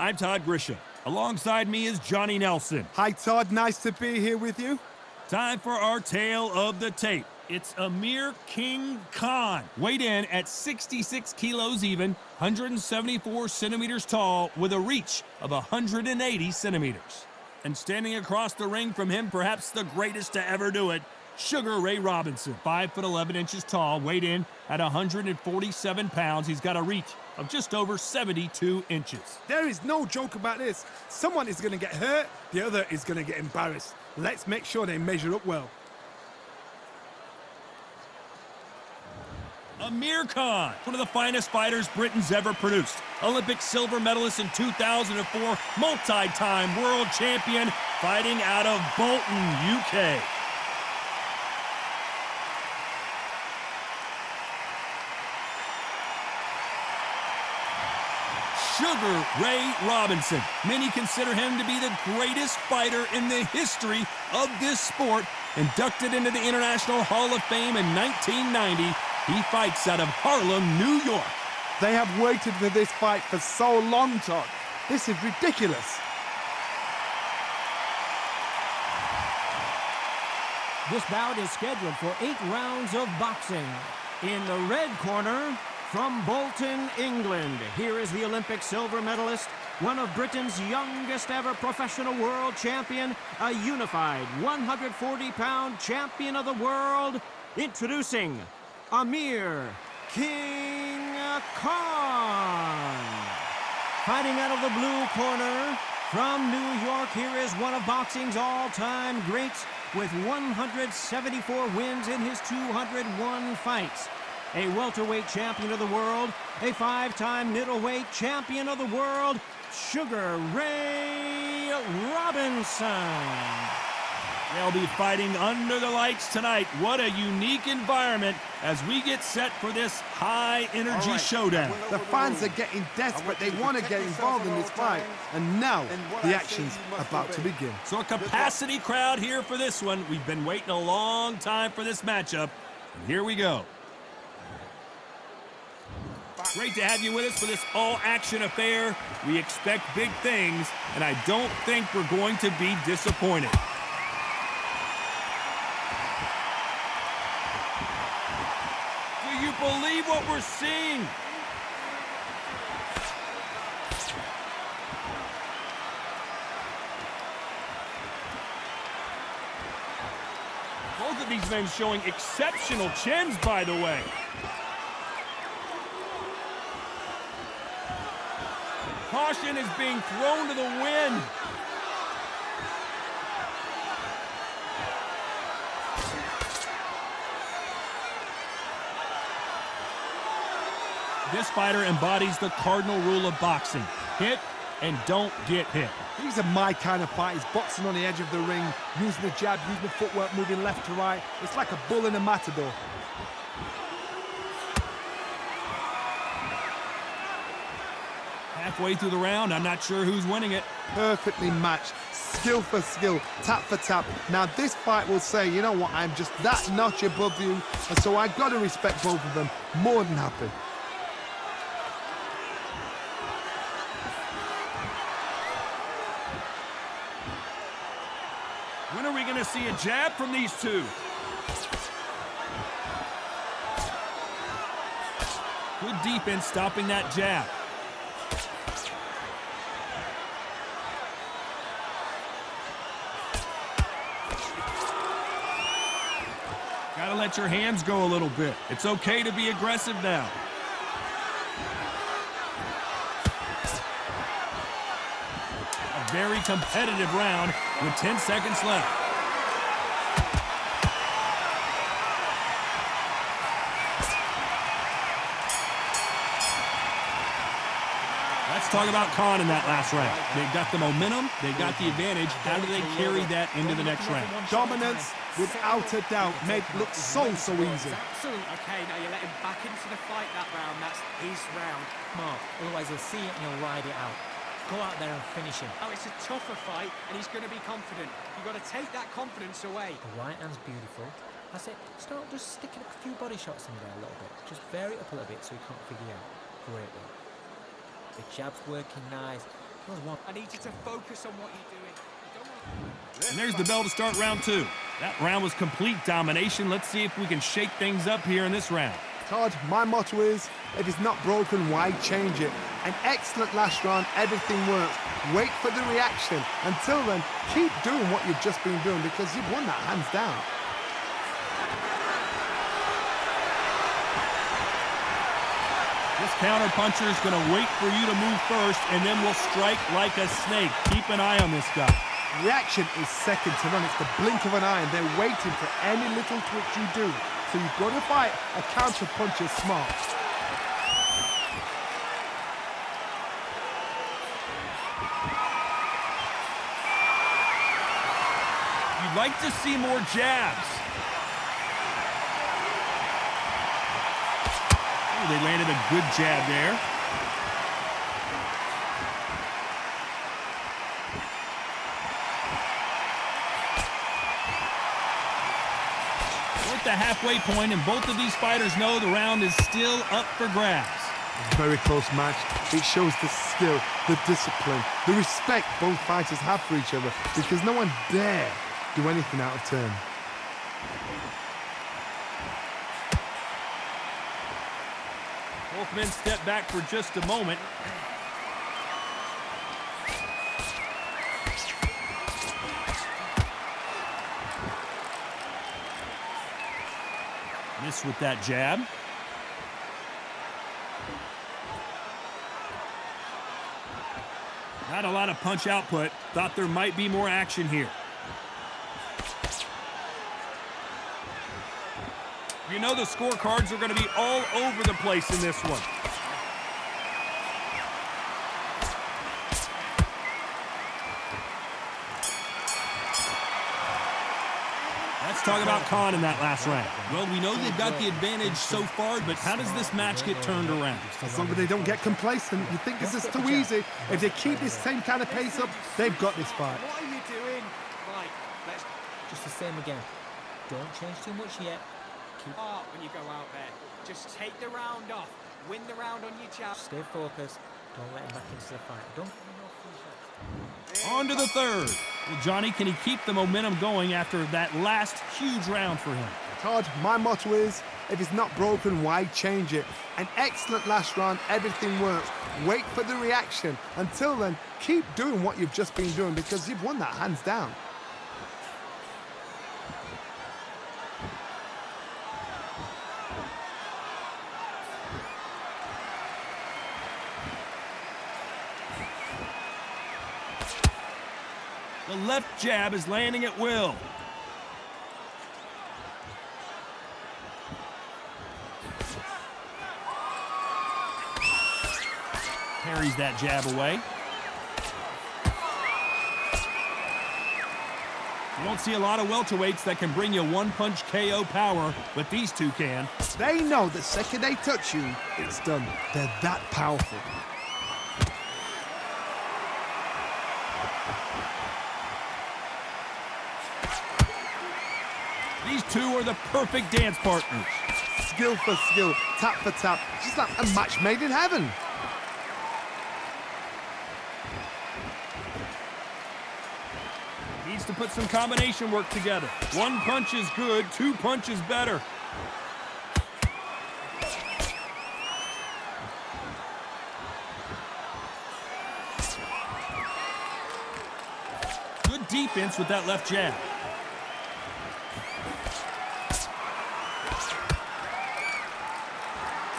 I'm Todd Grisham. Alongside me is Johnny Nelson. Hi, Todd. Nice to be here with you. Time for our tale of the tape. It's Amir King Khan, weighed in at 66 kilos even, 174 centimeters tall, with a reach of 180 centimeters. And standing across the ring from him, perhaps the greatest to ever do it, Sugar Ray Robinson, 5'11" tall, weighed in at 147 pounds. He's got a reach of just over 72 inches. There is no joke about this. Someone is going to get hurt, the other is going to get embarrassed. Let's make sure they measure up well. Amir Khan, one of the finest fighters Britain's ever produced. Olympic silver medalist in 2004, multi-time world champion, fighting out of Bolton, UK. Sugar Ray Robinson. Many consider him to be the greatest fighter in the history of this sport. Inducted into the International Hall of Fame in 1990, he fights out of Harlem, New York. They have waited for this fight for so long, Todd. This is ridiculous. This bout is scheduled for 8 rounds of boxing. In the red corner, from Bolton, England, here is the Olympic silver medalist, one of Britain's youngest ever professional world champion, a unified 140-pound champion of the world, introducing Amir King Khan. Fighting out of the blue corner, from New York, here is one of boxing's all-time greats with 174 wins in his 201 fights. A welterweight champion of the world, a 5-time middleweight champion of the world, Sugar Ray Robinson. They'll be fighting under the lights tonight. What a unique environment as we get set for this high-energy showdown. The fans are getting desperate. They want to get involved in this fight. And now, the action's about to begin. So a capacity crowd here for this one. We've been waiting a long time for this matchup. And here we go. Great to have you with us for this all-action affair. We expect big things, and I don't think we're going to be disappointed. Do you believe what we're seeing? Both of these men showing exceptional chins, by the way. Caution is being thrown to the wind. This fighter embodies the cardinal rule of boxing. Hit and don't get hit. These are my kind of fighters, boxing on the edge of the ring, using the jab, using the footwork, moving left to right. It's like a bull in a matador. Halfway through the round, I'm not sure who's winning it. Perfectly matched, skill for skill, tap for tap. Now this fight will say, you know what, I'm just that notch above you, and so I got to respect both of them. More than happy. When are we going to see a jab from these two? Good defense stopping that jab. Gotta let your hands go a little bit. It's okay to be aggressive now. A very competitive round with 10 seconds left. Let's talk about Khan in that last round. They've got the momentum, they've got the advantage. How do they carry that into the next round? Dominance, without a doubt, made it look so easy. Absolutely. Okay, now you let him back into the fight that round. That's his round. Mark, otherwise he'll see it and he'll ride it out. Go out there and finish him. Oh, it's a tougher fight, and he's going to be confident. You've got to take that confidence away. The right hand's beautiful. I said, start just sticking a few body shots in there a little bit. Just vary it up a little bit so he can't figure you out. Great work. The jab's working nice. Goes one. I need you to focus on what you're doing. You don't want And there's the bell to start round 2. That round was complete domination. Let's see if we can shake things up here in this round. Todd, my motto is, if it's not broken, why change it? An excellent last round, everything works. Wait for the reaction. Until then, keep doing what you've just been doing because you've won that hands down. This counter puncher is going to wait for you to move first, and then will strike like a snake. Keep an eye on this guy. Reaction is second to none. It's the blink of an eye, and they're waiting for any little twitch you do. So you've got to fight a counter puncher smart. You'd like to see more jabs. Ooh, they landed a good jab there. We're at the halfway point, and both of these fighters know the round is still up for grabs. Very close match. It shows the skill, the discipline, the respect both fighters have for each other because no one dare do anything out of turn. Both men step back for just a moment. Miss with that jab. Not a lot of punch output. Thought there might be more action here. You know the scorecards are going to be all over the place in this one. Let's talk about Khan in that last round. Well, we know they've got the advantage so far, but how does this match get turned around? As long as they don't get complacent, you think this is too easy. If they keep this same kind of pace up, they've got this fight. What are you doing? Right, let's Just the same again. Don't change too much yet. Keep start when you go out there. Just take the round off. Win the round on your jab. Stay focused. Don't let him back into the fight. Don't give him no free shots. On to the third. Well, Johnny, can he keep the momentum going after that last huge round for him? Todd, my motto is, if it's not broken, why change it? An excellent last round, everything works. Wait for the reaction. Until then, keep doing what you've just been doing because you've won that hands down. The left jab is landing at will. Parries that jab away. You don't see a lot of welterweights that can bring you one-punch KO power, but these two can. They know the second they touch you, it's done. They're that powerful. These two are the perfect dance partners. Skill for skill, tap for tap. Just like a match made in heaven. Needs to put some combination work together. One punch is good, two punches better. Good defense with that left jab.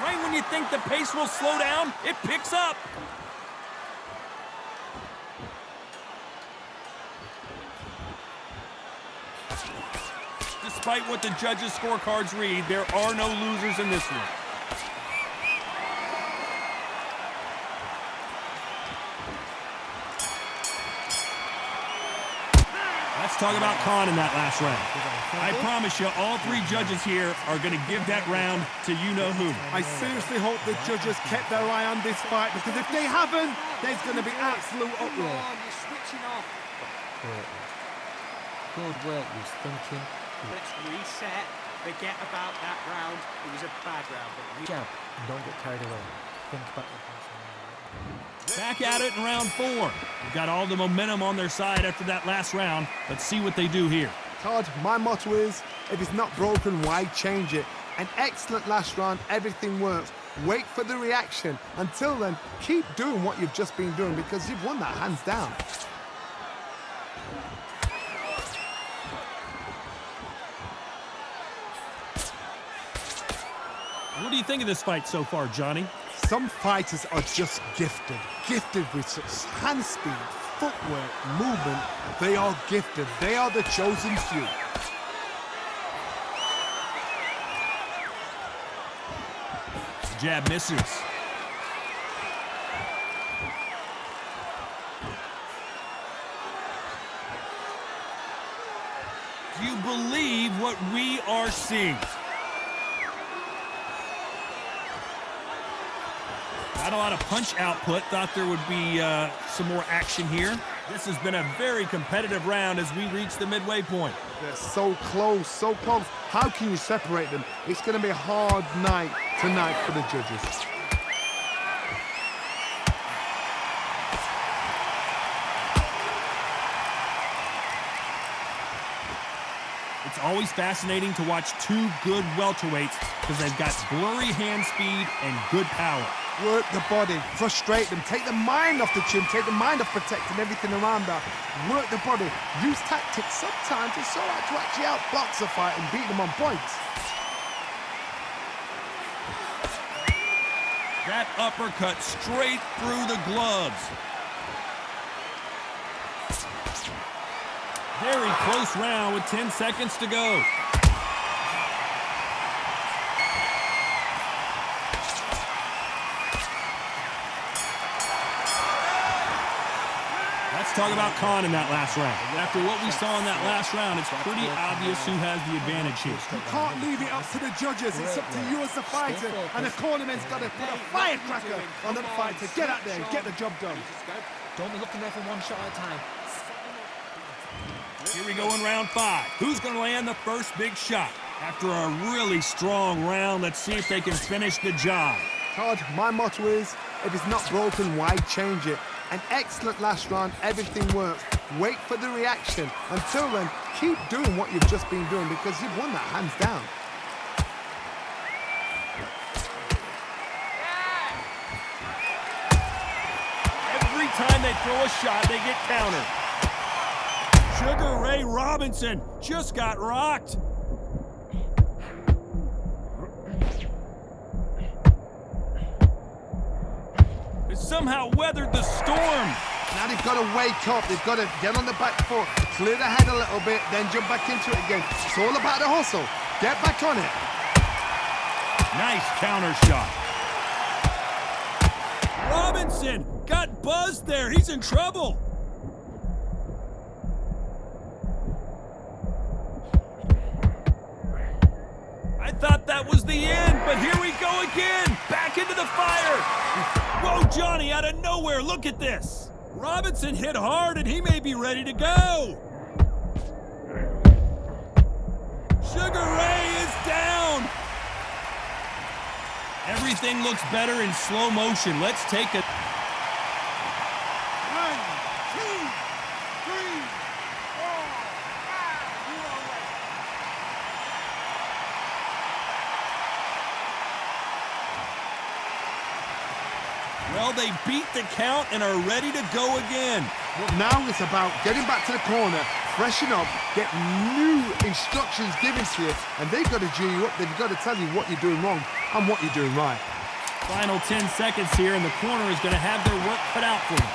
Right when you think the pace will slow down, it picks up. Despite what the judges' scorecards read, there are no losers in this one. Let's talk about Khan in that last round. I promise you, all three judges here are going to give that round to you-know-who. I seriously hope the judges kept their eye on this fight because if they haven't, there's going to be absolute Come uproar. on, you're switching off. Great. Good work. He was thinking. Let's reset. Forget about that round. It was a bad round. But Jab. And don't get carried away. Think about the Back at it in round 4. They've got all the momentum on their side after that last round. Let's see what they do here. Todd, my motto is, if it's not broken, why change it? An excellent last round, everything works. Wait for the reaction. Until then, keep doing what you've just been doing because you've won that hands down. What do you think of this fight so far, Johnny? Some fighters are just gifted with such hand speed, footwork, movement. They are gifted. They are the chosen few. Jab misses. Do you believe what we are seeing? Not a lot of punch output. Thought there would be some more action here. This has been a very competitive round as we reach the midway point. They're so close, so close. How can you separate them? It's going to be a hard night tonight for the judges. It's always fascinating to watch two good welterweights because they've got blurry hand speed and good power. Work the body, frustrate them, take the mind off the chin, take the mind off protecting everything around that. Work the body, use tactics. Sometimes it's all right to actually outbox a fight and beat them on points. That uppercut straight through the gloves. Very close round with 10 seconds to go. Let's talk about Khan in that last round. After what we saw in that last round, it's pretty obvious who has the advantage here. You can't leave it up to the judges. It's up to you as the fighter. And the cornerman's got to put a firecracker on the fighter. Get out there and get the job done. Don't be looking there for one shot at a time. Here we go in round 5. Who's going to land the first big shot? After a really strong round, let's see if they can finish the job. Todd, my motto is, if it's not broken, why change it? An excellent last round, everything works. Wait for the reaction. Until then, keep doing what you've just been doing because you've won that hands down. Every time they throw a shot, they get countered. Sugar Ray Robinson just got rocked. It somehow weathered the storm. Now they've got to wake up. They've got to get on the back foot, clear the head a little bit, then jump back into it again. It's all about the hustle. Get back on it. Nice counter shot. Robinson got buzzed there. He's in trouble. I thought that was the end, but here we go again. Back into the fire. Whoa, Johnny, out of nowhere. Look at this. Robinson hit hard, and he may be ready to go. Sugar Ray is down. Everything looks better in slow motion. Let's take it. 1, 2, 3, 4, 5. You are away. Well, they beat the count and are ready to go again. Well, now it's about getting back to the corner, freshen up, get new instructions given to you, and they've got to G you up. They've got to tell you what you're doing wrong and what you're doing right. Final 10 seconds here, and the corner is going to have their work cut out for them.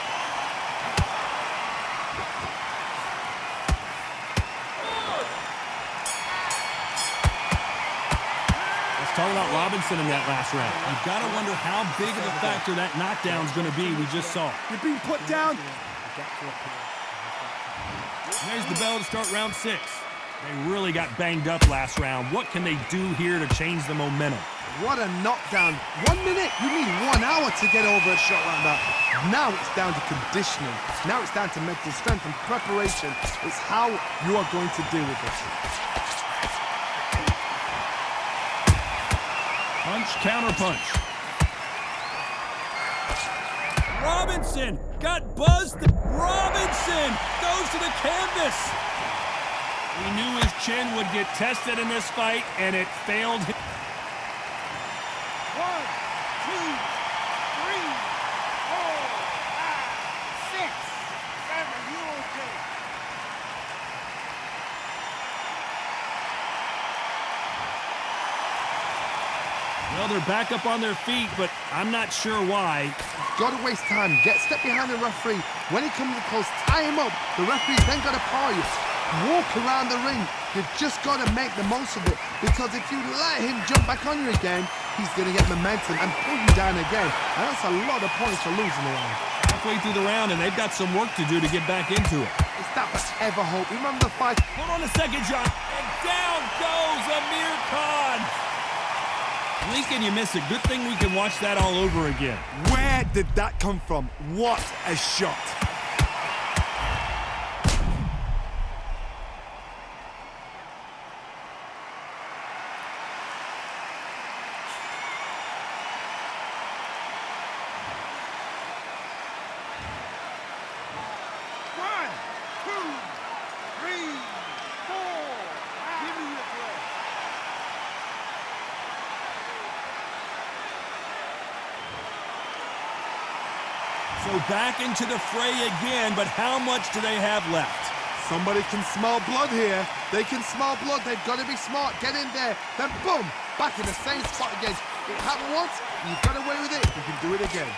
Talk about Robinson in that last round. You've got to wonder how big of a factor that knockdown is going to be we just saw. You're being put down. There's the bell to start round 6. They really got banged up last round. What can they do here to change the momentum? What a knockdown. 1 minute? You need 1 hour to get over a shot like that. Now it's down to conditioning. Now it's down to mental strength and preparation. It's how you are going to deal with this. Punch, counter punch. Robinson got buzzed. Robinson goes to the canvas. We knew his chin would get tested in this fight, and it failed him. 1, 2, 3, 4, 5, 6, 7. You okay? Well, they're back up on their feet, but I'm not sure why. Gotta waste time. Get step behind the referee. When he comes close, tie him up. The referee's then gotta paw you. Walk around the ring. You've just got to make the most of it, because if you let him jump back on you again, he's going to get momentum and pull you down again. And that's a lot of points to lose in the round. Halfway through the round, and they've got some work to do to get back into it. Is that ever hope? Remember the fight? Hold on a second, John. And down goes Amir Khan. Lincoln, you miss it. Good thing we can watch that all over again. Where did that come from? What a shot. So back into the fray again, but how much do they have left? Somebody can smell blood here. They can smell blood. They've got to be smart. Get in there. Then boom, back in the same spot again. It happened once. You've got away with it. You can do it again.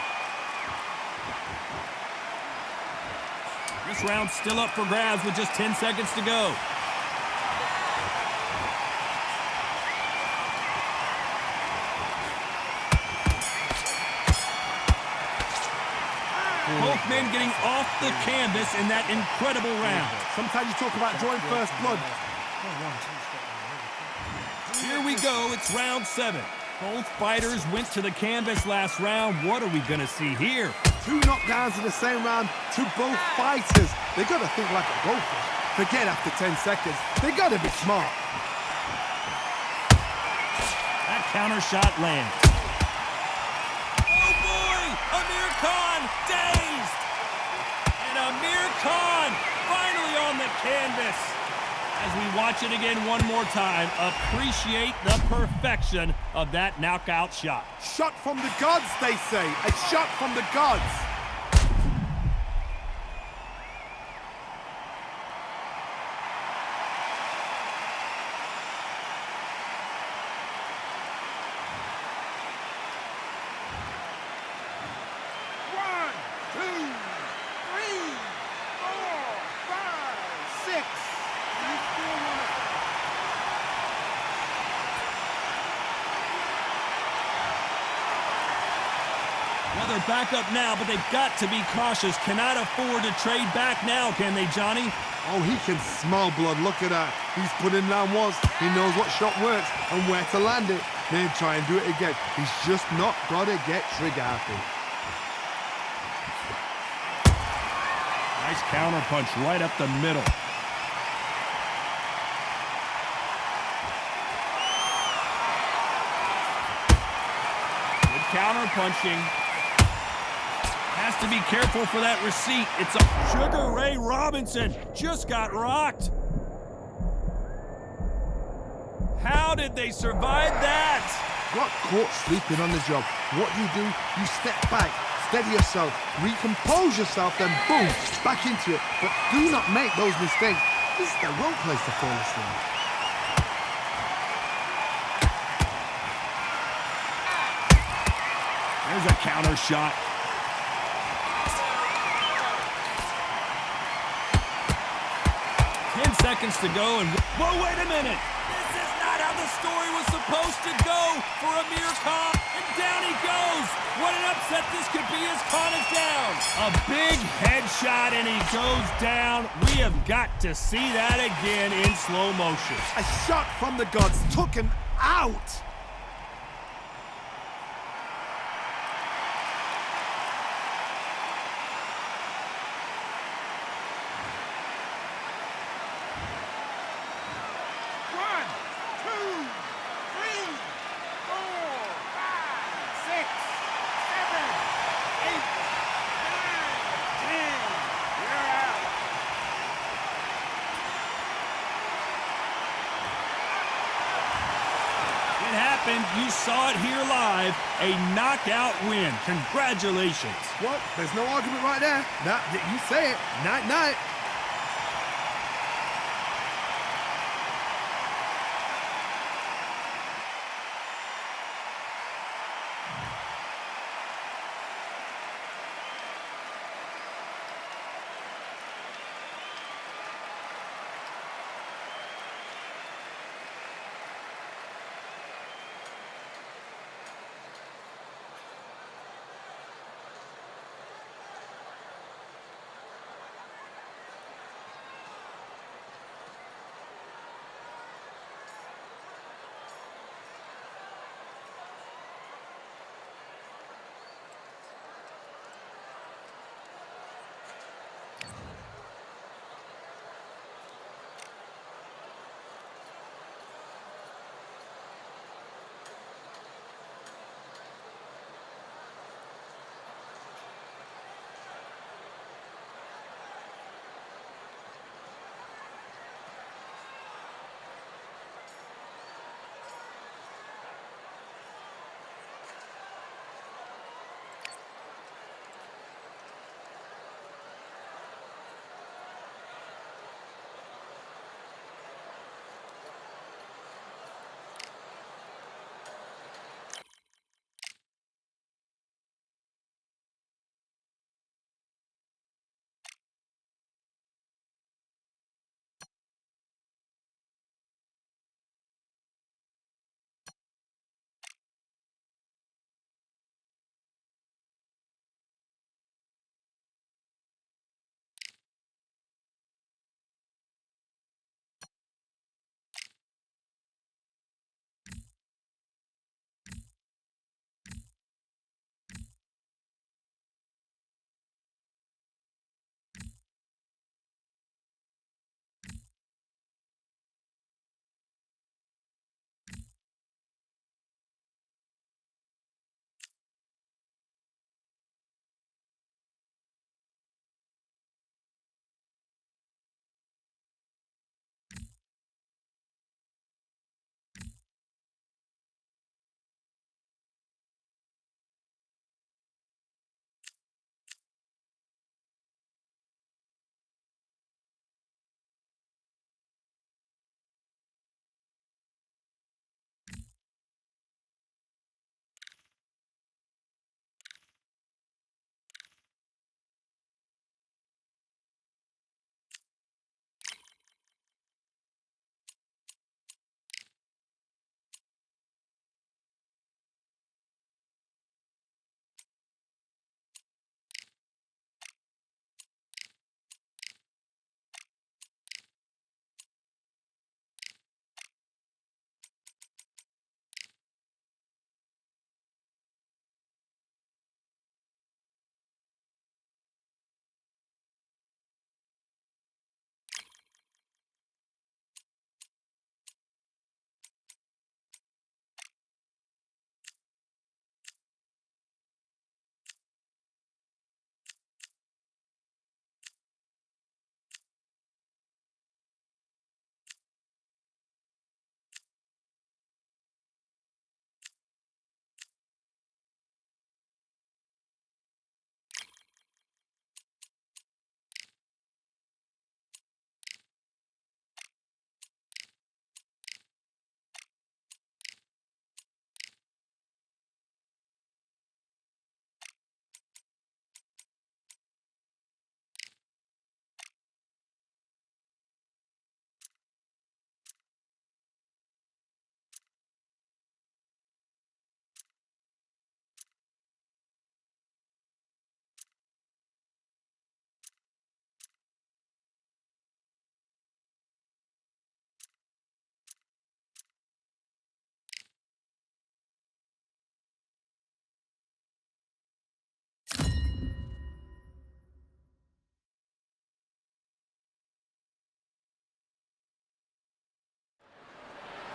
This round's still up for grabs with just 10 seconds to go. Both men getting off the canvas in that incredible round. Sometimes you talk about drawing first blood. Here we go. It's round 7. Both fighters went to the canvas last round. What are we going to see here? 2 knockdowns in the same round to both fighters. They got to think like a goldfish. Forget after 10 seconds. They got to be smart. That counter shot lands. Oh boy! Amir Khan dazed! And Amir Khan finally on the canvas. As we watch it again one more time, appreciate the perfection of that knockout shot. Shot from the gods, they say. A shot from the gods. Well, they're back up now, but they've got to be cautious. Cannot afford to trade back now, can they, Johnny? Oh, he can smell blood. Look at that. He's put in down once. He knows what shot works and where to land it. Then try and do it again. He's just not got to get trigger happy. Nice counter punch right up the middle. Good counter punching. Has to be careful for that receipt. It's a Sugar Ray Robinson just got rocked. How did they survive that? Got caught sleeping on the job. What do? You step back, steady yourself, recompose yourself, then boom, back into it. But do not make those mistakes. This is the wrong place to fall asleep. There's a counter shot. Seconds to go, and whoa, wait a minute! This is not how the story was supposed to go for Amir Khan, and down he goes! What an upset this could be as Khan is down! A big headshot, and he goes down. We have got to see that again in slow motion. A shot from the gods took him out! happened. You saw it here live. A knockout win. Congratulations. What? There's no argument right there. That, you say it. Night-night.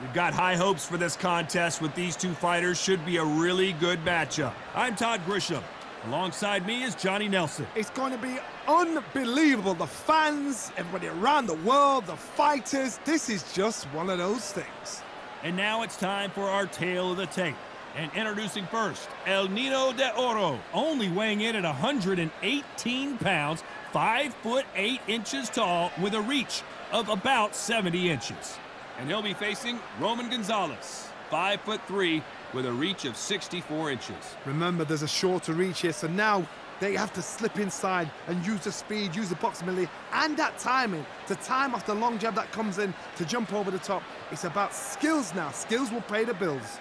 We've got high hopes for this contest with these two fighters. Should be a really good matchup. I'm Todd Grisham. Alongside me is Johnny Nelson. It's going to be unbelievable. The fans, everybody around the world, the fighters. This is just one of those things. And now it's time for our tale of the tape. And introducing first, El Nino de Oro, only weighing in at 118 pounds, 5'8" tall, with a reach of about 70 inches. And he'll be facing Roman Gonzalez, 5'3", with a reach of 64 inches. Remember, there's a shorter reach here, so now they have to slip inside and use the speed, use the proximity, and that timing to time off the long jab that comes in to jump over the top. It's about skills now. Skills will pay the bills.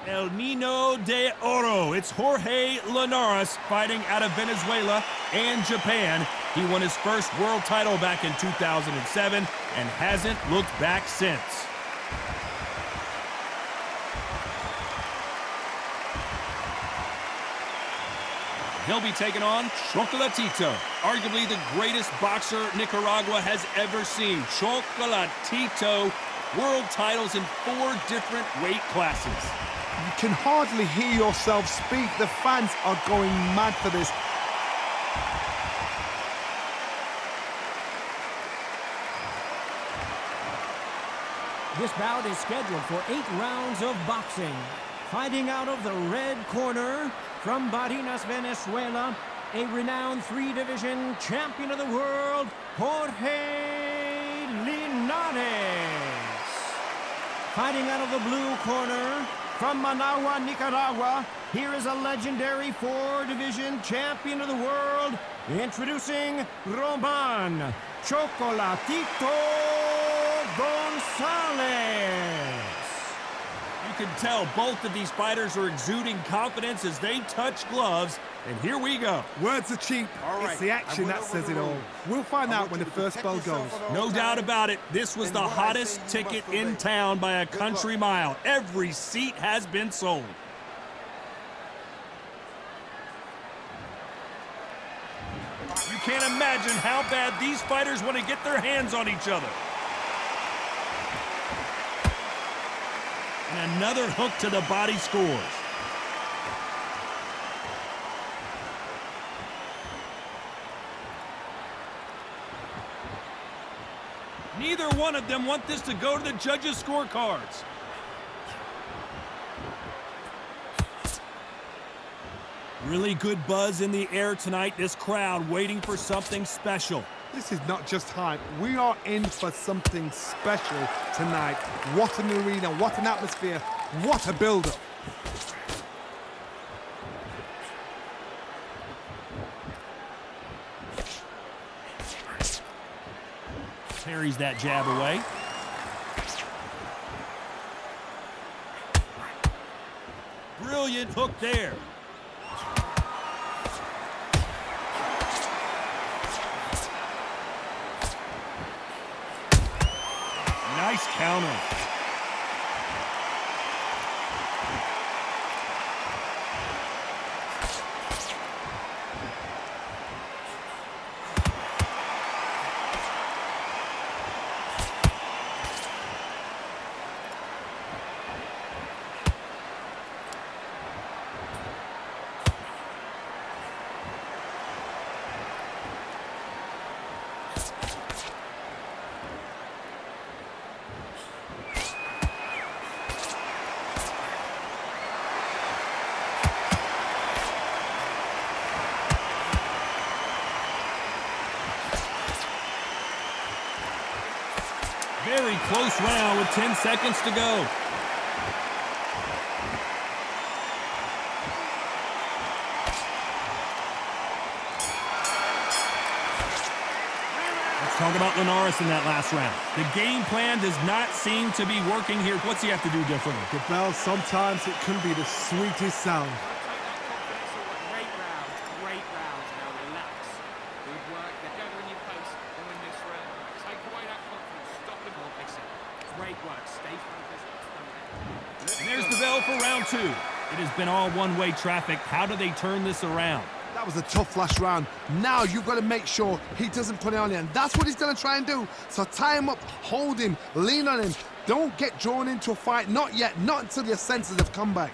El Nino de Oro. It's Jorge Linares fighting out of Venezuela and Japan. He won his first world title back in 2007 and hasn't looked back since. He'll be taking on Chocolatito, arguably the greatest boxer Nicaragua has ever seen. Chocolatito, world titles in 4 different weight classes. You can hardly hear yourself speak. The fans are going mad for this. This bout is scheduled for 8 rounds of boxing. Fighting out of the red corner from Barinas, Venezuela, a renowned 3-division champion of the world, Jorge Linares. Fighting out of the blue corner from Managua, Nicaragua, here is a legendary 4-division champion of the world, introducing Roman Chocolatito Gonzalez. You can tell both of these fighters are exuding confidence as they touch gloves, and here we go. Words are cheap. It's the action that says it all. We'll find out when the first bell goes. No doubt about it, this was the hottest ticket in town by a country mile. Every seat has been sold. You can't imagine how bad these fighters want to get their hands on each other. And another hook to the body scores. Neither one of them want this to go to the judges' scorecards. Really good buzz in the air tonight. This crowd waiting for something special. This is not just hype. We are in for something special tonight. What an arena, what an atmosphere, what a build-up. Parries that jab away. Brilliant hook there. Nice counter. Very close round with 10 seconds to go. Let's talk about Linares in that last round. The game plan does not seem to be working here. What's he have to do differently? The bell, sometimes it can be the sweetest sound. Great round, great round. Now relax. Good work. They're gathering your pace and win this round. Take away that confidence. Stop them all. They said. Great work. Stay focused. And there's the bell for round 2. It has been all one-way traffic. How do they turn this around? That was a tough last round. Now you've got to make sure he doesn't put it on you, and that's what he's going to try and do. So tie him up, hold him, lean on him. Don't get drawn into a fight. Not yet. Not until your senses have come back.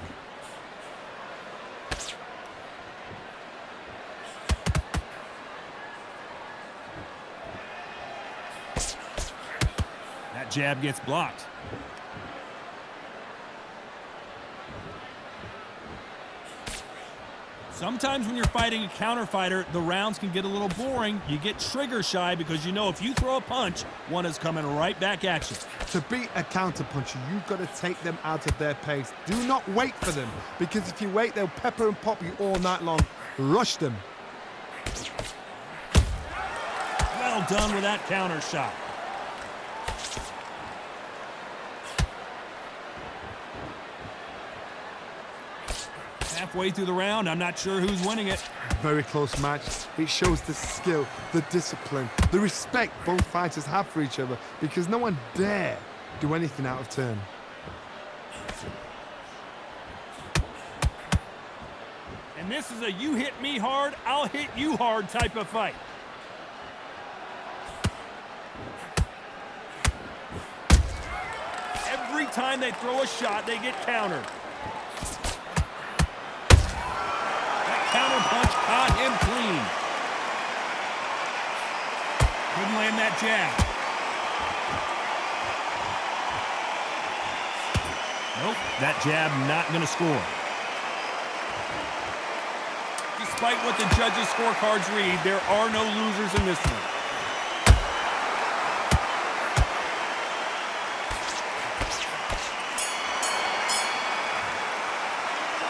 jab gets blocked. Sometimes when you're fighting a counter fighter, the rounds can get a little boring. You get trigger shy because you know if you throw a punch, one is coming right back at you. To beat a counter puncher, you've got to take them out of their pace. Do not wait for them, because if you wait, they'll pepper and pop you all night long. Rush them. Well done with that counter shot. Halfway through the round, I'm not sure who's winning it. Very close match. It shows the skill, the discipline, the respect both fighters have for each other, because no one dare do anything out of turn. And this is a you hit me hard, I'll hit you hard type of fight. Every time they throw a shot, they get countered. Counter punch caught him clean. Couldn't land that jab. Nope, that jab not going to score. Despite what the judges' scorecards read, there are no losers in this one.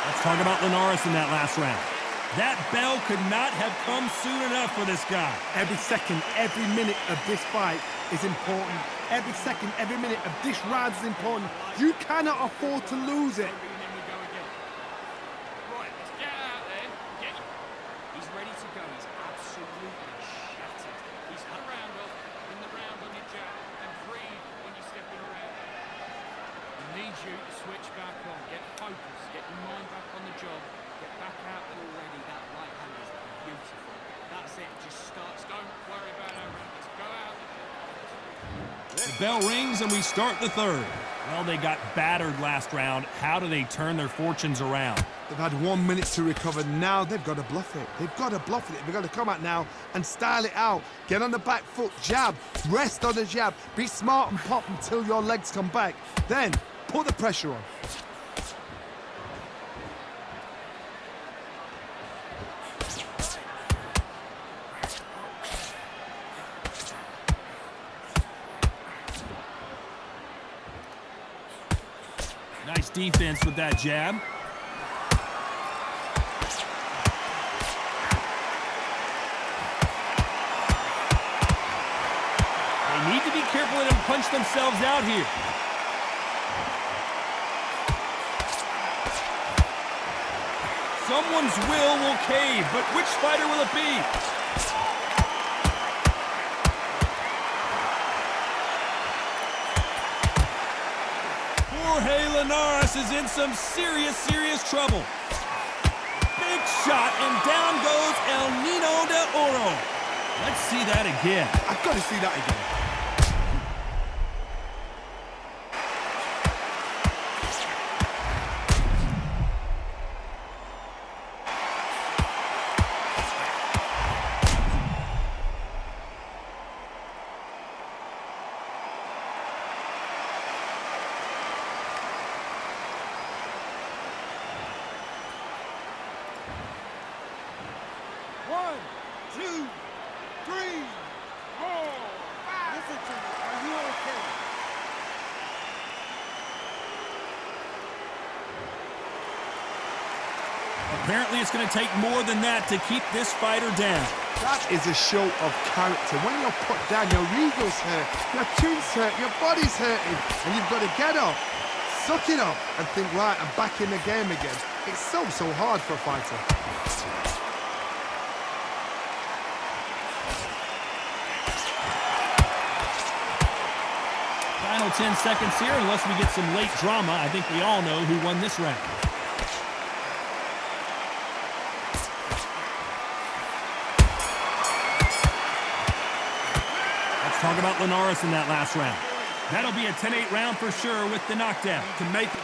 Let's talk about Linares in that last round. That bell could not have come soon enough for this guy. Every second, every minute of this fight is important. Every second, every minute of this round is important. You cannot afford to lose it. Right, let's get out there. He's ready to go. He's absolutely shattered. He's had a round off, in the round on your jab, and breathe when you're stepping around. I need you to switch back on. Get focused. Get your mind back on the job. Get back out there already. That right hand is beautiful. That's it. Just starts. Don't worry about our round. Just go out there. The bell rings and we start the third. Well, they got battered last round. How do they turn their fortunes around? They've had 1 minute to recover. Now they've got to bluff it. They've got to bluff it. They've got to come out now and style it out. Get on the back foot, jab, rest on the jab. Be smart and pop until your legs come back. Then put the pressure on. Nice defense with that jab. They need to be careful they don't punch themselves out here. Someone's will cave, but which fighter will it be? Jorge Linares is in some serious trouble. Big shot, and down goes El Nino de Oro. Let's see that again. I've got to see that again. One, two, three, four, five. Listen to me. Are you okay? Apparently it's going to take more than that to keep this fighter down. That is a show of character. When you're put down, your ego's hurt, your chin's hurt, your body's hurting, and you've got to get up, suck it up, and think, right, I'm back in the game again. It's so hard for a fighter. Final 10 seconds here, unless we get some late drama. I think we all know who won this round. Let's talk about Linares in that last round. That'll be a 10-8 round for sure with the knockdown. To make it.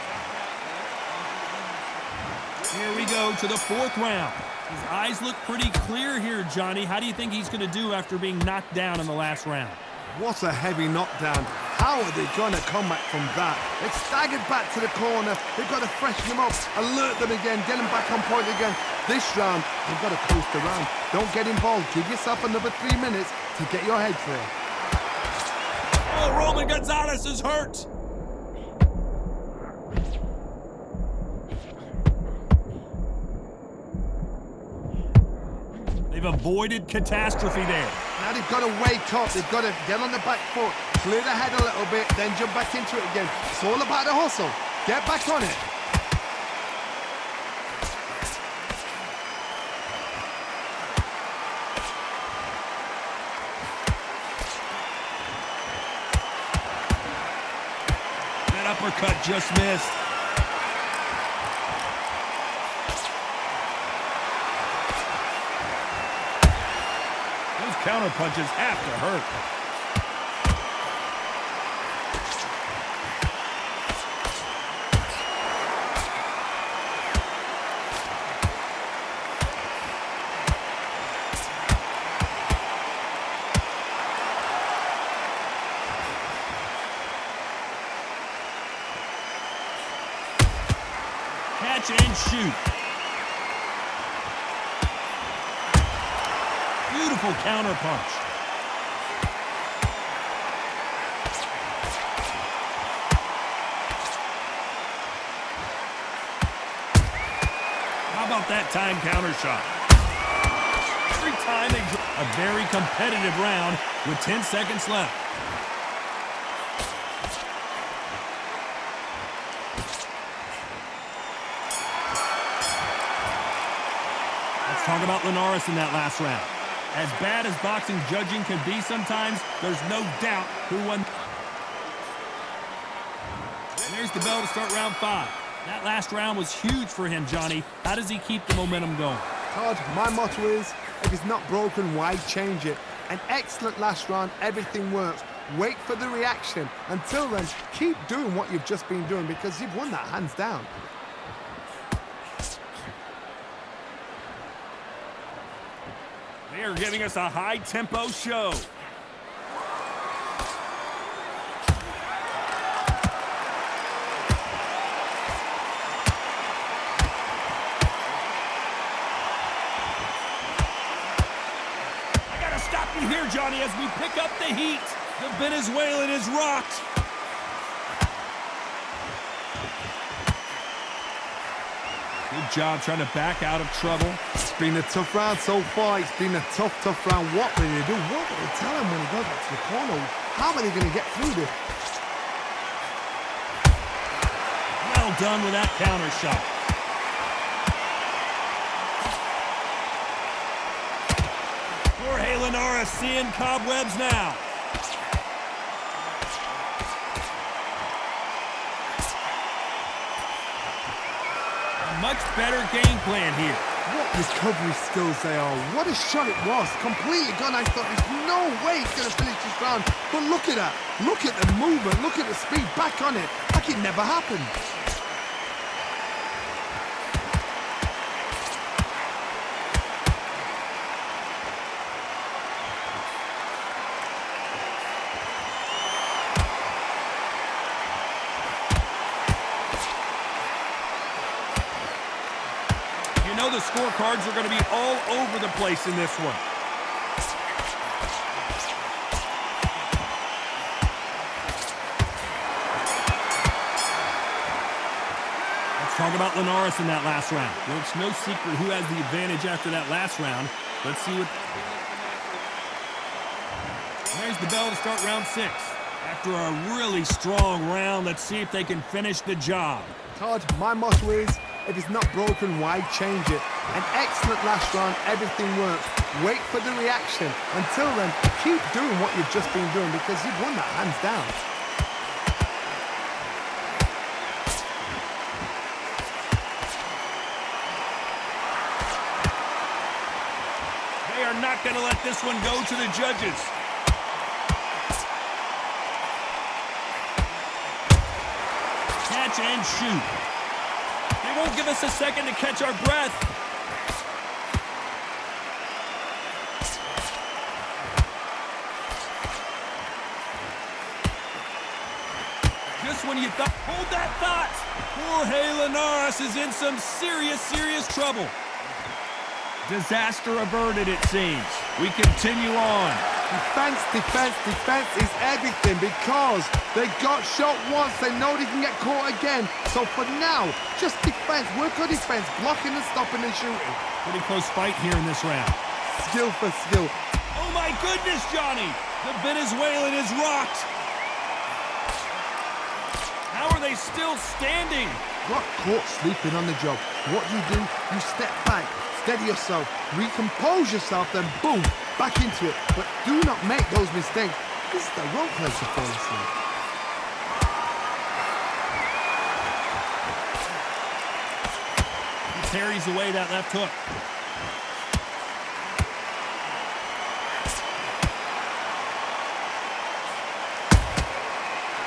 Here we go to the fourth round. His eyes look pretty clear here, Johnny. How do you think he's going to do after being knocked down in the last round? What a heavy knockdown. How are they going to come back from that? They've staggered back to the corner. They've got to freshen them up, alert them again, get them back on point again. This round, they've got to coast around. Don't get involved. Give yourself another 3 minutes to get your head clear. Oh, Roman Gonzalez is hurt. They've avoided catastrophe there. Now they've got to wake up. They've got to get on the back foot, clear the head a little bit, then jump back into it again. It's all about the hustle. Get back on it. That uppercut just missed. Those counter punches have to hurt. Catch and shoot. Beautiful counter punch. How about that time counter shot? Every time they a very competitive round with 10 seconds left. Let's talk about Linares in that last round. As bad as boxing judging can be sometimes, there's no doubt who won. And there's the bell to start round 5. That last round was huge for him, Johnny. How does he keep the momentum going? Todd, my motto is, if it's not broken, why change it? An excellent last round, everything works. Wait for the reaction. Until then, keep doing what you've just been doing because you've won that hands down. They are giving us a high-tempo show. I gotta stop you here, Johnny, as we pick up the heat. The Venezuelan is rocked. Good job trying to back out of trouble. It's been a tough round so far. It's been a tough round. What will they do? What will they tell him when he goes back to the corner? How are they going to get through this? Well done with that counter shot. Jorge Linares seeing cobwebs now. Much better game plan here. What recovery skills they are. What a shot it was. Completely gone. I thought there's no way he's going to finish this round. But look at that. Look at the movement. Look at the speed. Back on it. Like it never happened. You know the scorecards are going to be all over the place in this one. Let's talk about Linares in that last round. Well, it's no secret who has the advantage after that last round. Let's see what... There's the bell to start round 6. After a really strong round, let's see if they can finish the job. Todd, my motto is, if it's not broken, why change it? An excellent last round, everything works. Wait for the reaction. Until then, keep doing what you've just been doing because you've won that hands down. They are not going to let this one go to the judges. Catch and shoot. They won't give us a second to catch our breath. close when you thought. Hold that thought. Jorge Linares is in some serious trouble. Disaster averted, it seems. We continue on. Defense is everything because they got shot once. They know they can get caught again. So for now, just defense. Work on defense, blocking and stopping and shooting. Pretty close fight here in this round. Skill for skill. Oh my goodness, Johnny! The Venezuelan is rocked. How are they still standing? Got caught sleeping on the job. What do? You step back, steady yourself, recompose yourself, then boom, back into it. But do not make those mistakes. This is the wrong place to fall asleep. He parries away that left hook.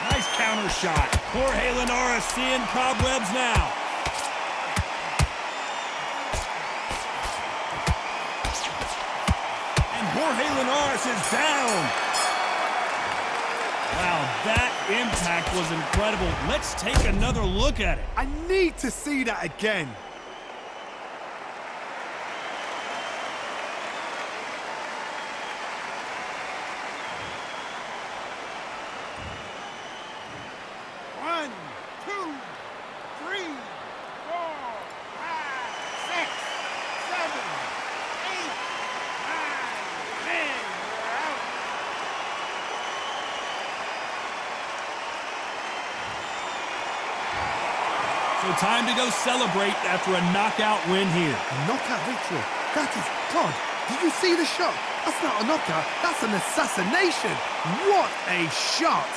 Nice counter shot. Jorge Linares seeing cobwebs now. And Jorge Linares is down. Wow, that impact was incredible. Let's take another look at it. I need to see that again. One, two, three, four, five, six, seven, eight, nine, 10. We're out. So time to go celebrate after a knockout win here. Knockout victory. That is God. Did you see the shot? That's not a knockout. That's an assassination. What a shot.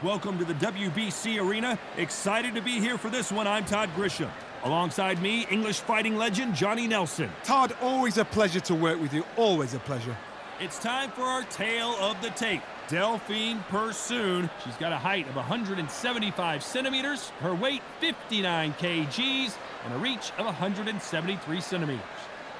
Welcome to the WBC Arena. Excited to be here for this one. I'm Todd Grisham. Alongside me, English fighting legend Johnny Nelson. Todd, always a pleasure to work with you. Always a pleasure. It's time for our tale of the tape. Delphine Persoon. She's got a height of 175 centimeters, her weight 59 kgs, and a reach of 173 centimeters.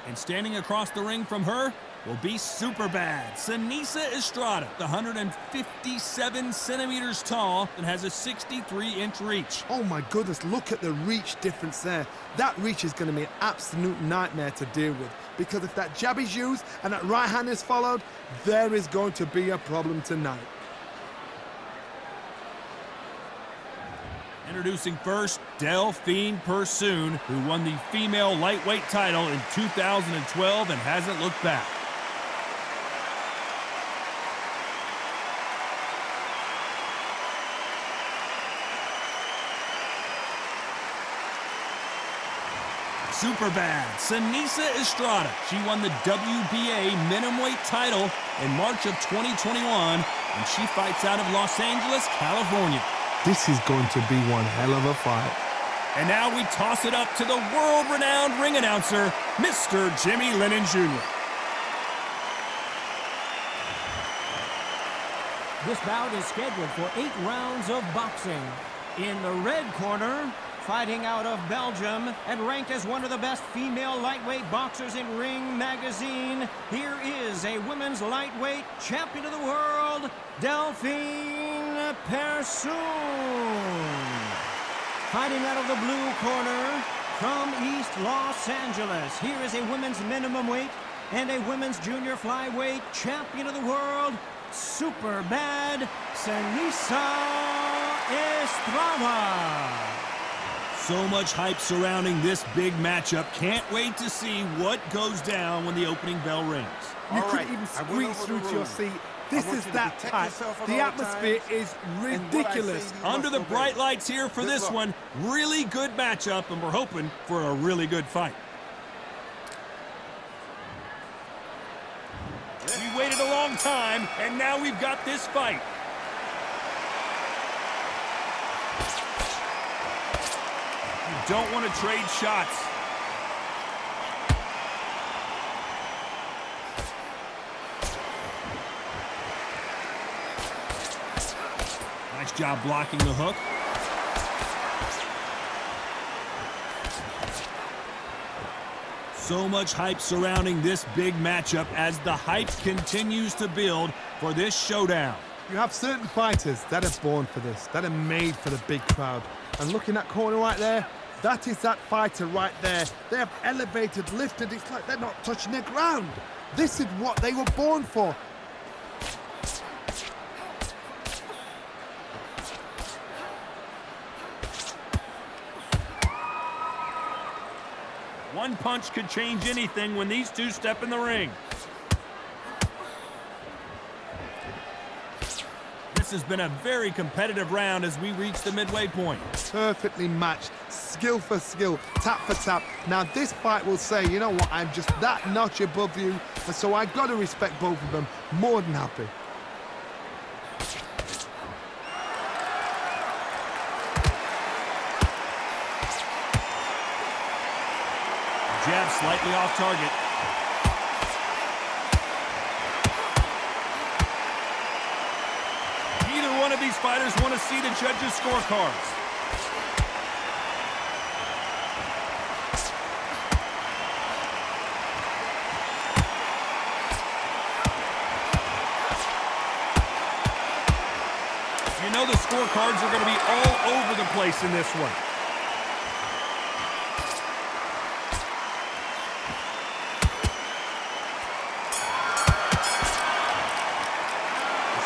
And standing across the ring from her will be super bad Sanisa Estrada, 157 centimeters tall and has a 63-inch reach. Oh my goodness, look at the reach difference there. That reach is going to be an absolute nightmare to deal with, because if that jab is used and that right hand is followed, there is going to be a problem tonight. Introducing first, Delphine Persoon, who won the female lightweight title in 2012 and hasn't looked back. Super bad Sanisa Estrada. She won the WBA minimumweight title in March of 2021, and she fights out of Los Angeles, California. This is going to be one hell of a fight. And now we toss it up to the world-renowned ring announcer, Mr. Jimmy Lennon Jr. This bout is scheduled for 8 rounds of boxing. In the red corner, fighting out of Belgium and ranked as one of the best female lightweight boxers in Ring Magazine, here is a women's lightweight champion of the world, Delphine Persoon. Fighting out of the blue corner from East Los Angeles, here is a women's minimum weight and a women's junior flyweight champion of the world, super bad Sanisa Estrada. So much hype surrounding this big matchup. Can't wait to see what goes down when the opening bell rings. You couldn't even squeeze through to your seat. This is that tight. The atmosphere is ridiculous. Under the bright lights here for this one, really good matchup, and we're hoping for a really good fight. We waited a long time, and now we've got this fight. You don't want to trade shots. Nice job blocking the hook. So much hype surrounding this big matchup as the hype continues to build for this showdown. You have certain fighters that are born for this, that are made for the big crowd. And look in that corner right there, that is that fighter right there. They have elevated, lifted, it's like they're not touching the ground. This is what they were born for. One punch could change anything when these two step in the ring. This has been a very competitive round as we reach the midway point. Perfectly matched, skill for skill, tap for tap. Now this fight will say, you know what, I'm just that notch above you, and so I got to respect both of them. More than happy. Jab slightly off target. Neither one of these fighters want to see the judges' scorecards. You know the scorecards are going to be all over the place in this one.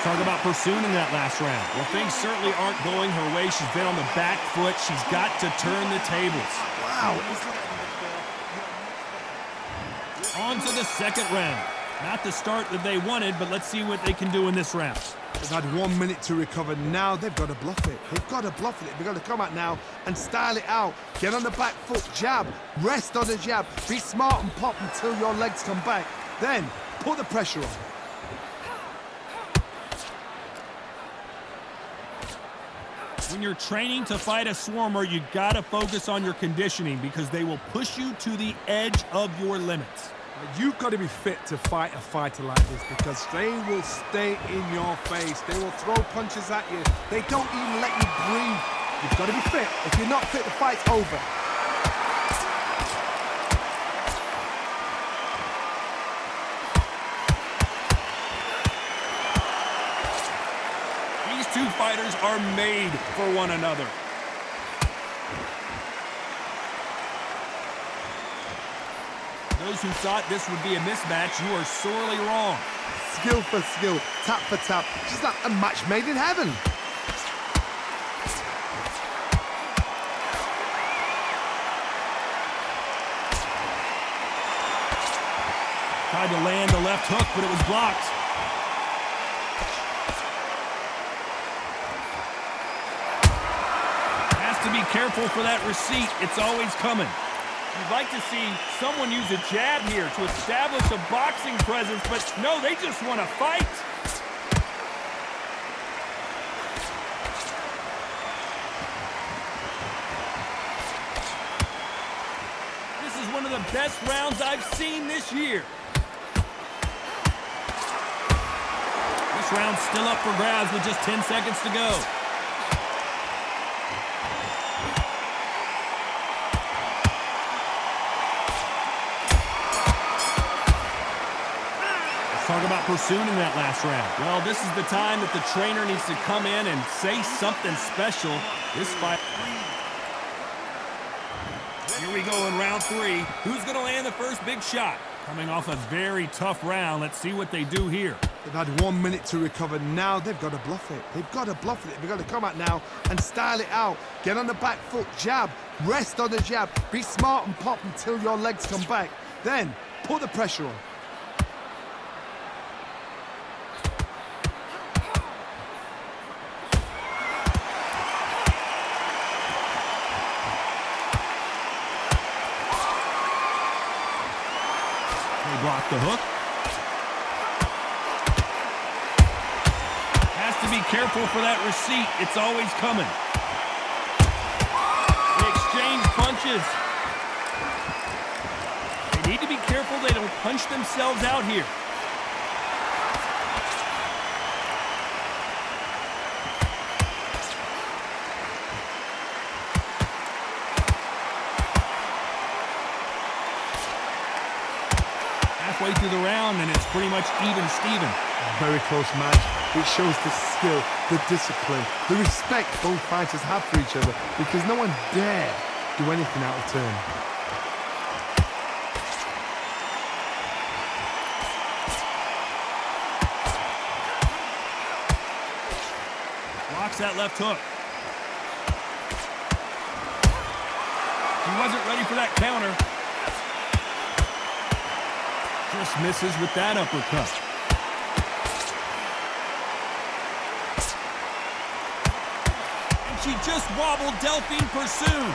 Talk about Persoon in that last round. Well, things certainly aren't going her way. She's been on the back foot. She's got to turn the tables. Wow. On to the second round. Not the start that they wanted, but let's see what they can do in this round. They've had 1 minute to recover. Now they've got to bluff it. They've got to bluff it. They've got to come out now and style it out. Get on the back foot, jab, rest on the jab. Be smart and pop until your legs come back. Then put the pressure on. When you're training to fight a swarmer, you gotta focus on your conditioning because they will push you to the edge of your limits. You've got to be fit to fight a fighter like this because they will stay in your face. They will throw punches at you. They don't even let you breathe. You've got to be fit. If you're not fit, the fight's over. These two fighters are made for one another. Those who thought this would be a mismatch, you are sorely wrong. Skill for skill, tap for tap, just like a match made in heaven. Tried to land the left hook, but it was blocked. Has to be careful for that receipt. It's always coming. You'd like to see someone use a jab here to establish a boxing presence, but no, they just want to fight. This is one of the best rounds I've seen this year. This round's still up for grabs with just 10 seconds to go. Talk about pursuing in that last round. Well, this is the time that the trainer needs to come in and say something special. This fight. Here we go in round 3. Who's going to land the first big shot? Coming off a very tough round. Let's see what they do here. They've had 1 minute to recover. Now they've got to bluff it. They've got to bluff it. They've got to come out now and style it out. Get on the back foot, jab, rest on the jab. Be smart and pop until your legs come back. Then put the pressure on. Block the hook. Has to be careful for that receipt. It's always coming. They exchange punches. They need to be careful they don't punch themselves out here. Halfway through the round, and it's pretty much even Steven. Very close match. It shows the skill, the discipline, the respect both fighters have for each other because no one dare do anything out of turn. Blocks that left hook. He wasn't ready for that counter. Just misses with that uppercut. And she just wobbled Delphine Pursuit.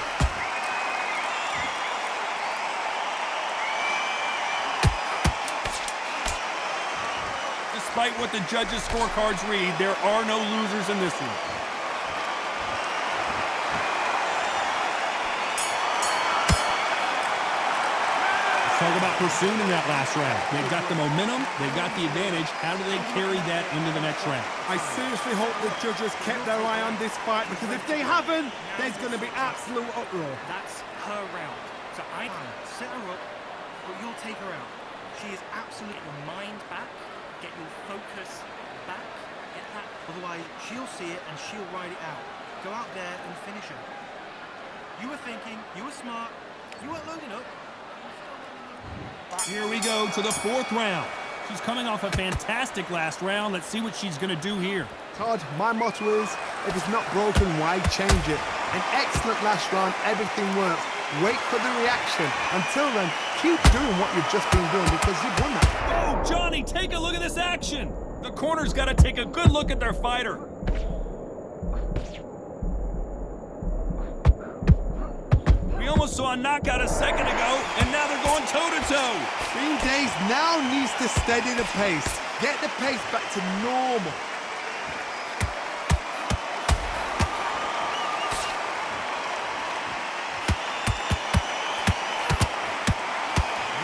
Despite what the judges' scorecards read, there are no losers in this one. Talk about pursuing in that last round. They've got the momentum, they've got the advantage. How do they carry that into the next round? I seriously hope the judges kept their eye on this fight because if they haven't, there's going to be absolute uproar. That's her round. So I can set her up, but you'll take her out. She is absolutely your mind back, get your focus back, get that. Otherwise, she'll see it and she'll ride it out. Go out there and finish her. You were thinking, you were smart, you weren't loading up. Here we go to the 4th round. She's coming off a fantastic last round. Let's see what she's going to do here. Todd, my motto is, if it's not broken, why change it? An excellent last round, everything works. Wait for the reaction. Until then, keep doing what you've just been doing because you've won that. Oh, Johnny, take a look at this action. The corner's got to take a good look at their fighter. We almost saw a knockout a second ago, and now they're going toe-to-toe. Green Days now needs to steady the pace. Get the pace back to normal.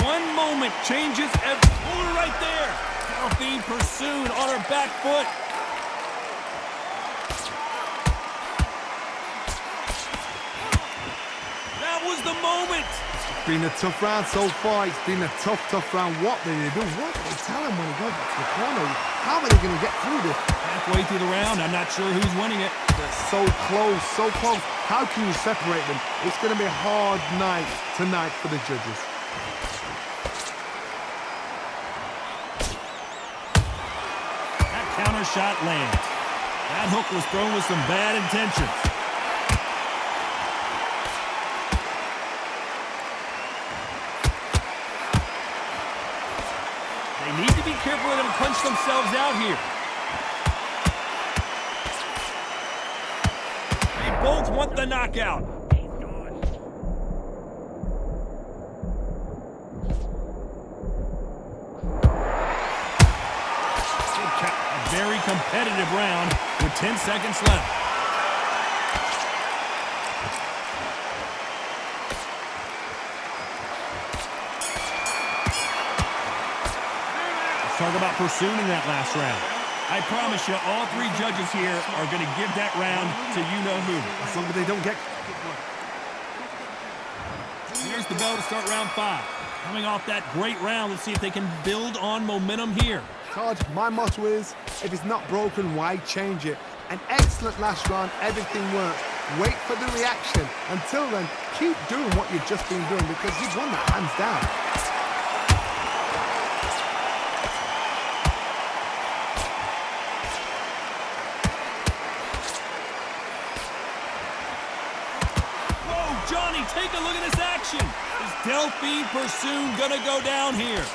One moment moment changes and pull her right there. Delphine Pursued on her back foot. That was the moment. It's been a tough round so far. It's been a tough round. What did they do? What did they tell him when he goes back to the corner? How are they going to get through this? Halfway through the round, I'm not sure who's winning it. They're so close, so close. How can you separate them? It's going to be a hard night tonight for the judges. That counter shot lands. That hook was thrown with some bad intentions. They need to be careful they don't punch themselves out here. They both want the knockout. A very competitive round with 10 seconds left. Let's talk about pursuing in that last round. I promise you, all three judges here are going to give that round to you-know-who. As long as they don't get... Here's the bell to start round 5. Coming off that great round, let's see if they can build on momentum here. Todd, my motto is, if it's not broken, why change it? An excellent last round, everything works. Wait for the reaction. Until then, keep doing what you've just been doing because you've won that hands down. Whoa, Johnny, take a look at this action. Is Delphine Pursued gonna go down here?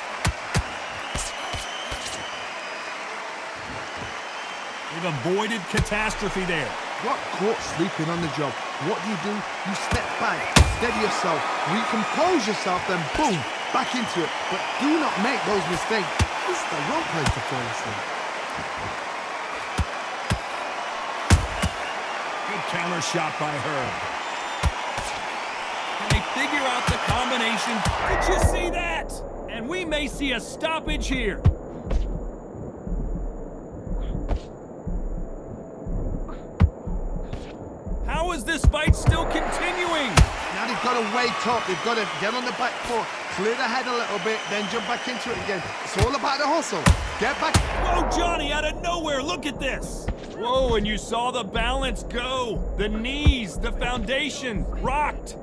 They've avoided catastrophe there. Got caught sleeping on the job. What do? You step back, steady yourself, recompose yourself, then boom, back into it. But do not make those mistakes. This is the wrong place to fall asleep. Good counter shot by her. Can they figure out the combination? Did you see that? And we may see a stoppage here. How is this fight still continuing? Now they've got to wake up. They've got to get on the back foot, clear the head a little bit, then jump back into it again. It's all about the hustle. Get back. Whoa, Johnny, out of nowhere, look at this. Whoa, and you saw the balance go. The knees, the foundation, rocked.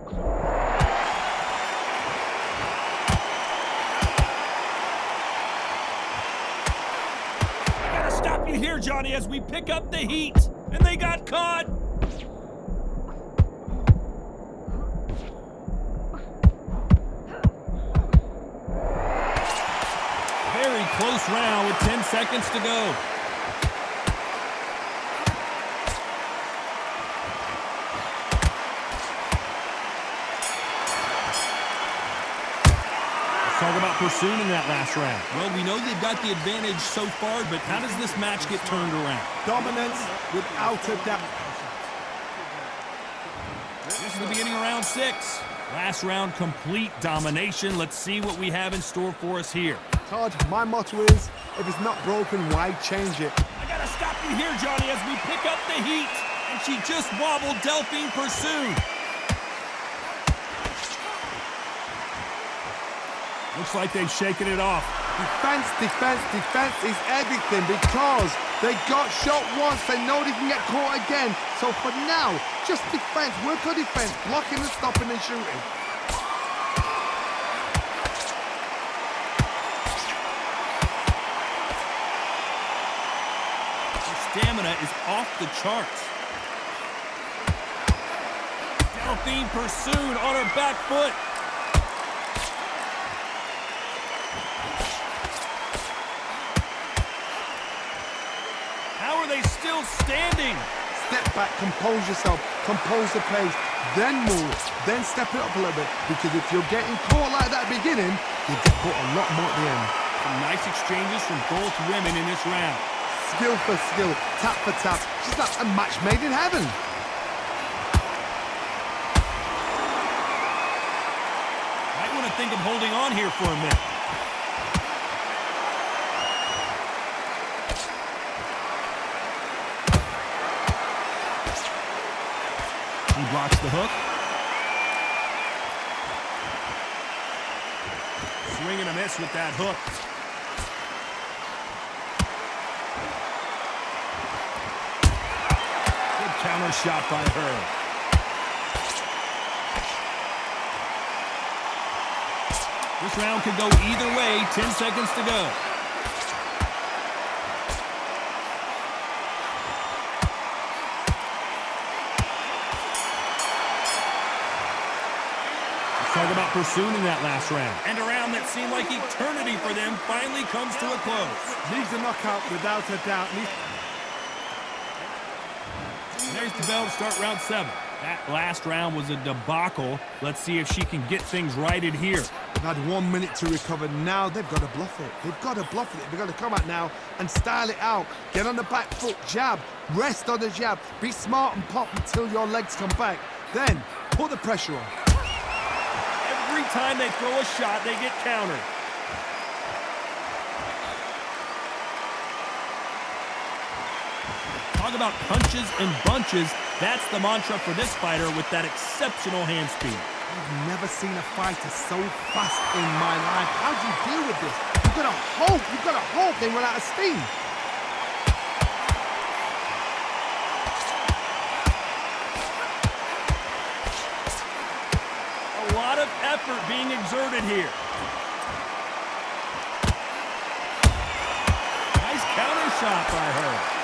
I gotta stop you here, Johnny, as we pick up the heat. And they got caught. Very close round with 10 seconds to go. Let's talk about pursuing in that last round. Well, we know they've got the advantage so far, but how does this match get turned around? Dominance without a doubt. This is the beginning of round 6. Last round, complete domination. Let's see what we have in store for us here. Todd, my motto is, if it's not broken, why change it? I gotta stop you here, Johnny, as we pick up the heat. And she just wobbled Delphine Pursued. Looks like they've shaken it off. Defense is everything because they got shot once. They know they can get caught again. So for now, just defense, work on defense, blocking and stopping and shooting. Stamina is off the charts. Delphine Pursued on her back foot. How are they still standing? Step back, compose yourself, compose the pace, then move, then step it up a little bit. Because if you're getting caught like that at the beginning, you get caught a lot more at the end. Some nice exchanges from both women in this round. Skill for skill, tap for tap. She's like a match made in heaven. Might want to think of holding on here for a minute. and a miss with that hook. Good counter shot by her. This round could go either way. 10 seconds to go. Talk about pursuing in that last round. And a round that seemed like eternity for them finally comes to a close. Needs a knockout without a doubt. There's the bell to start round 7. That last round was a debacle. Let's see if she can get things righted here. They've had 1 minute to recover. Now they've got to bluff it. They've got to bluff it. They've got to come out now and style it out. Get on the back foot, jab, rest on the jab. Be smart and pop until your legs come back. Then put the pressure on. Every time they throw a shot, they get countered. Talk about punches and bunches. That's the mantra for this fighter with that exceptional hand speed. I've never seen a fighter so fast in my life. How do you deal with this? You've got to hope they run out of steam. A lot of effort being exerted here. Nice counter shot by her.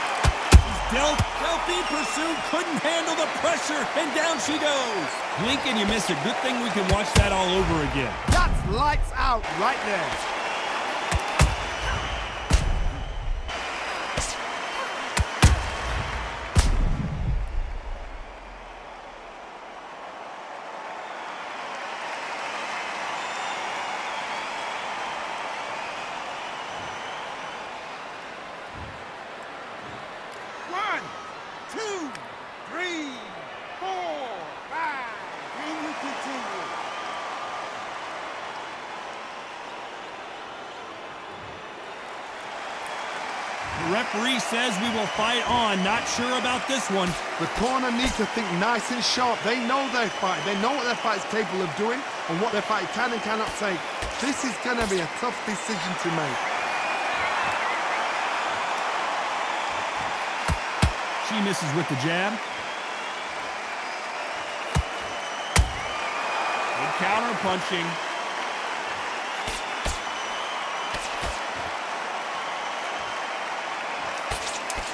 Delphi pursued, couldn't handle the pressure, and down she goes. Blink and you miss it. Good thing we can watch that all over again. That's lights out right there. The referee says we will fight on. Not sure about this one. The corner needs to think nice and sharp. They know their fight. They know what their fight is capable of doing and what their fight can and cannot take. This is going to be a tough decision to make. She misses with the jab. Good counter punching.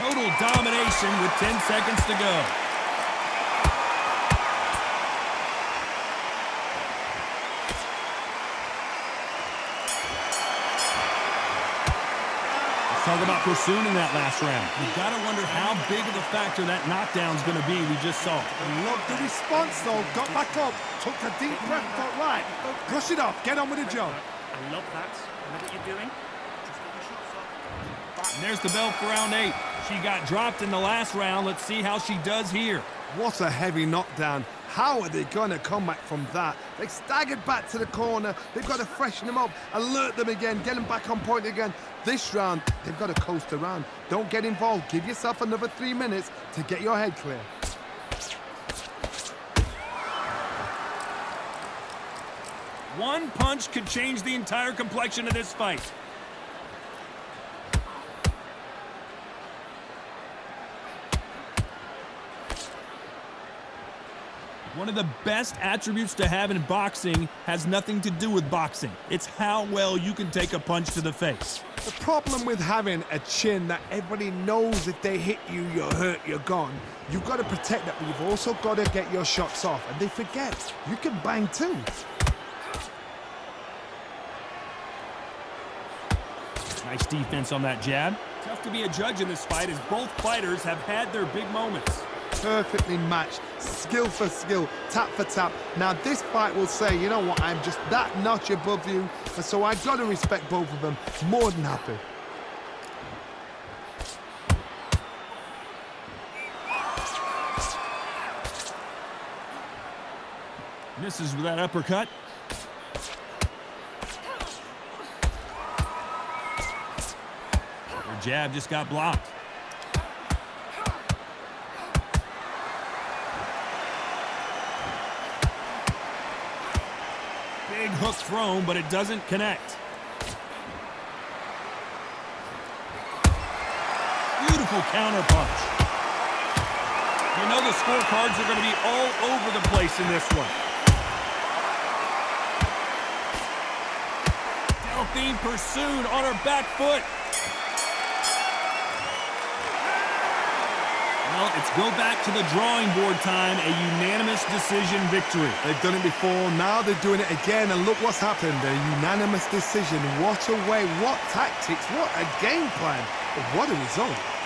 Total domination with 10 seconds to go. Let's talk about pursuing in that last round. You've got to wonder how big of a factor that knockdown's going to be. We just saw. Love the response, though. Got back up, took a deep breath, thought, right, brush it off, get on with the job. I love that. I know what you're doing. Just get your shots off. And there's the bell for round 8. She got dropped in the last round. Let's see how she does here. What a heavy knockdown. How are they going to come back from that? They staggered back to the corner. They've got to freshen them up, alert them again, get them back on point again. This round, they've got to coast around. Don't get involved. Give yourself another 3 minutes to get your head clear. One punch could change the entire complexion of this fight. One of the best attributes to have in boxing has nothing to do with boxing. It's how well you can take a punch to the face. The problem with having a chin that everybody knows if they hit you, you're hurt, you're gone. You've got to protect that, but you've also got to get your shots off. And they forget, you can bang too. Nice defense on that jab. Tough to be a judge in this fight as both fighters have had their big moments. Perfectly matched, skill for skill, tap for tap. Now this fight will say, you know what, I'm just that notch above you, and so I've got to respect both of them. More than happy. Misses with that uppercut. Her jab just got blocked. Big hook thrown, but it doesn't connect. powerful counterpunch. You know the scorecards are going to be all over the place in this one. Delphine pursued on her back foot. Well, it's go back to the drawing board time, a unanimous decision victory. They've done it before, now they're doing it again, and look what's happened. A unanimous decision. What a way, what tactics, what a game plan. What a result.